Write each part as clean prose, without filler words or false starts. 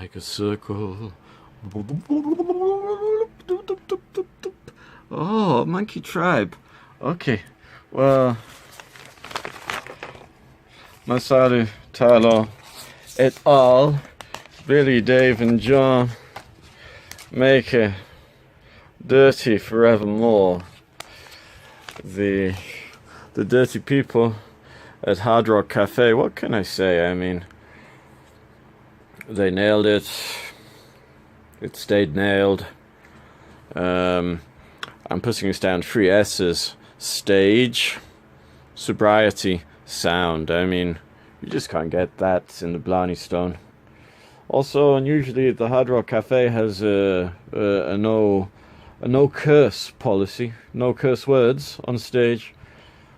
like a circle. Oh, Monkey Tribe. Okay, well, Masaru Taro et al., Billy, Dave, and John make a Dirty Forevermore. The dirty people at Hard Rock Cafe, what can I say? I mean, they nailed it. It stayed nailed. I'm putting this down 3 S's. Stage, sobriety, sound. I mean, you just can't get that in the Blarney Stone. Also, unusually, the Hard Rock Cafe has a no curse policy, no curse words on stage,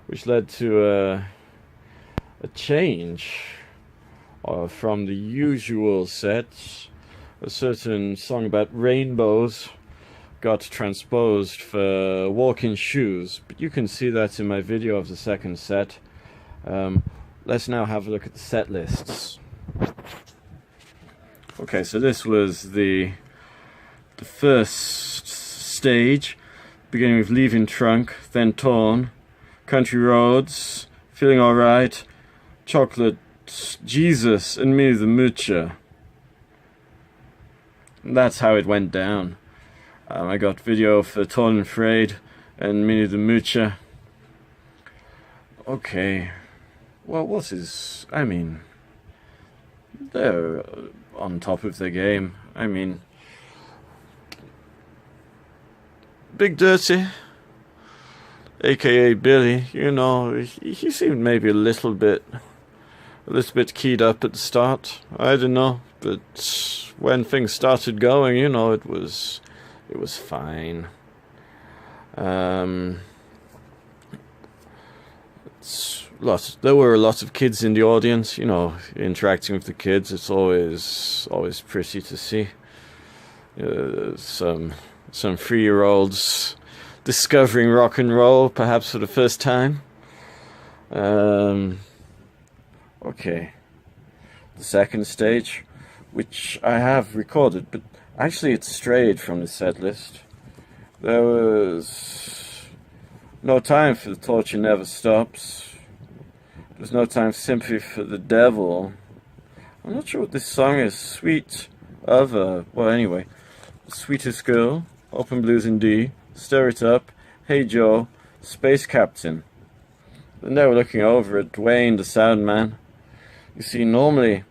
which led to a change from the usual set. A certain song about rainbows got transposed for walking shoes, but you can see that in my video of the second set. Let's now have a look at the set lists. Okay, so this was the first stage, beginning with Leaving Trunk, then Torn, Country Roads, Feeling Alright, Chocolate, Jesus, and Me the Moocher. That's how it went down. I got video for Torn and Frayed and Minnie the Moocher. Okay, well, what is... I mean, they're on top of their game. I mean, Big Dirty, aka Billy, you know, he seemed maybe a little bit keyed up at the start. I don't know, but when things started going, you know, it was fine. There were a lot of kids in the audience, you know, interacting with the kids. It's always pretty to see. Some 3-year-olds discovering rock and roll, perhaps for the first time. Okay, the second stage, which I have recorded, but actually it strayed from the set list. There was no time for The Torture Never Stops. There's no time for Sympathy for the Devil. I'm not sure what this song is. Sweet Other. Well, anyway. Sweetest Girl, Open Blues in D, Stir It Up, Hey Joe, Space Captain. Then they were looking over at Dwayne, the sound man. You see, normally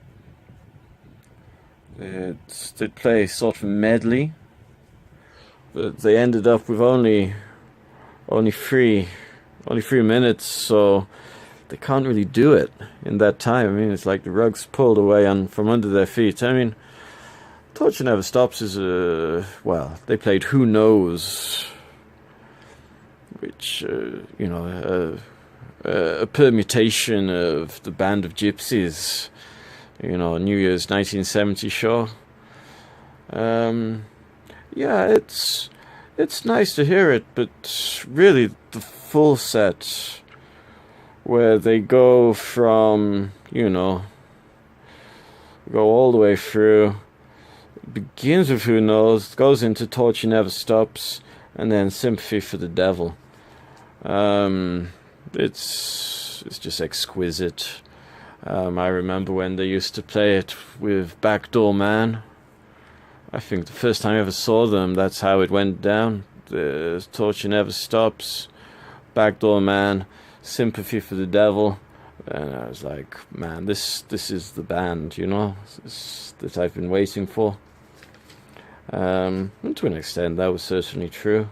they'd play sort of medley, but they ended up with only 3 minutes, so they can't really do it in that time. I mean, it's like the rug's pulled away from under their feet. I mean, Torture Never Stops is well, they played Who Knows, which, you know, a permutation of the Band of Gypsies, you know, New Year's 1970 show. Yeah, it's nice to hear it, but really the full set, where they go from, you know, go all the way through, begins with Who Knows, goes into Torture Never Stops, and then Sympathy for the Devil. It's just exquisite. I remember when they used to play it with Backdoor Man. I think the first time I ever saw them, that's how it went down. The Torture Never Stops, Backdoor Man, Sympathy for the Devil, and I was like, man, this is the band, you know, that I've been waiting for. And to an extent, that was certainly true.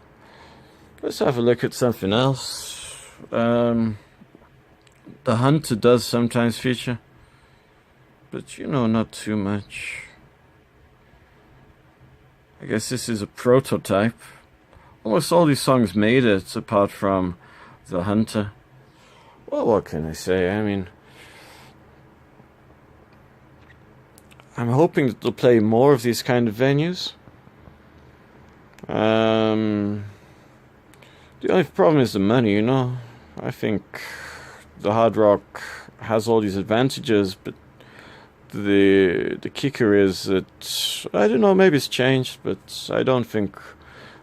Let's have a look at something else. The Hunter does sometimes feature, but you know, not too much. I guess this is a prototype. Almost all these songs made it, apart from The Hunter. Well, what can I say? I mean, I'm hoping that they'll play more of these kind of venues. The only problem is the money, you know. I think the Hard Rock has all these advantages, but the kicker is that, I don't know, maybe it's changed, but I don't think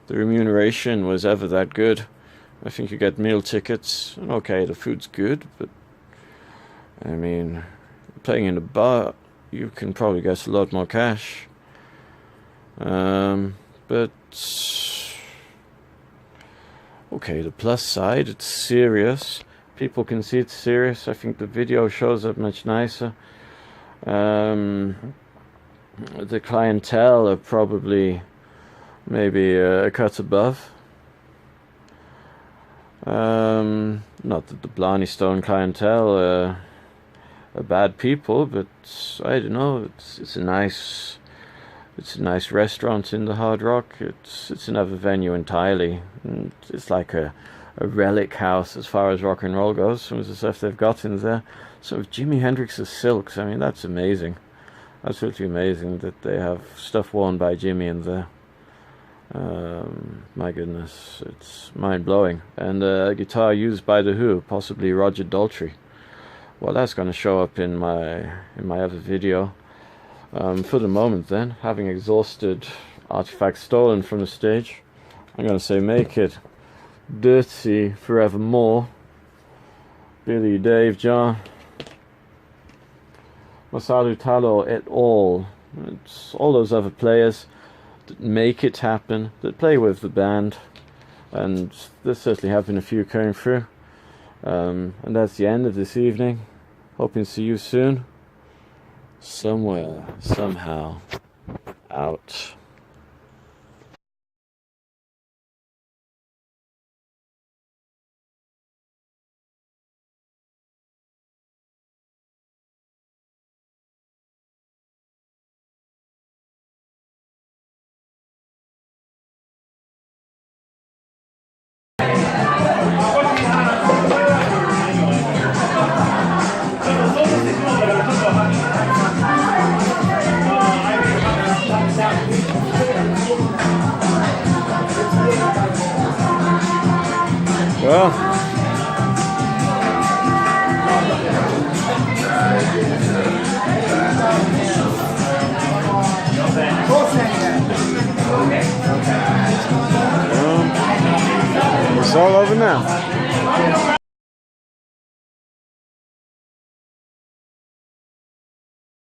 the remuneration was ever that good. I think you get meal tickets, and okay, the food's good, but I mean, playing in a bar, you can probably get a lot more cash. But okay, the plus side, it's serious. People can see it's serious. I think the video shows it much nicer. The clientele are probably maybe a cut above. Not that the Blarney Stone clientele are bad people, but I don't know. It's a nice restaurant in the Hard Rock. It's another venue entirely. And it's like a relic house as far as rock and roll goes. Some of the stuff they've got in there. So Jimi Hendrix's silks. I mean, that's amazing. Absolutely amazing that they have stuff worn by Jimmy in there. My goodness, it's mind-blowing. And a guitar used by The Who, possibly Roger Daltrey. Well, that's going to show up in my other video. For the moment then, having exhausted artifacts stolen from the stage, I'm going to say make it dirty forevermore. Billy, Dave, John, Masaru Talo et al. It's all those other players that make it happen, that play with the band, and there certainly have been a few coming through. And that's the end of this evening. Hoping to see you soon. Somewhere, somehow, out. Well, it's all over now.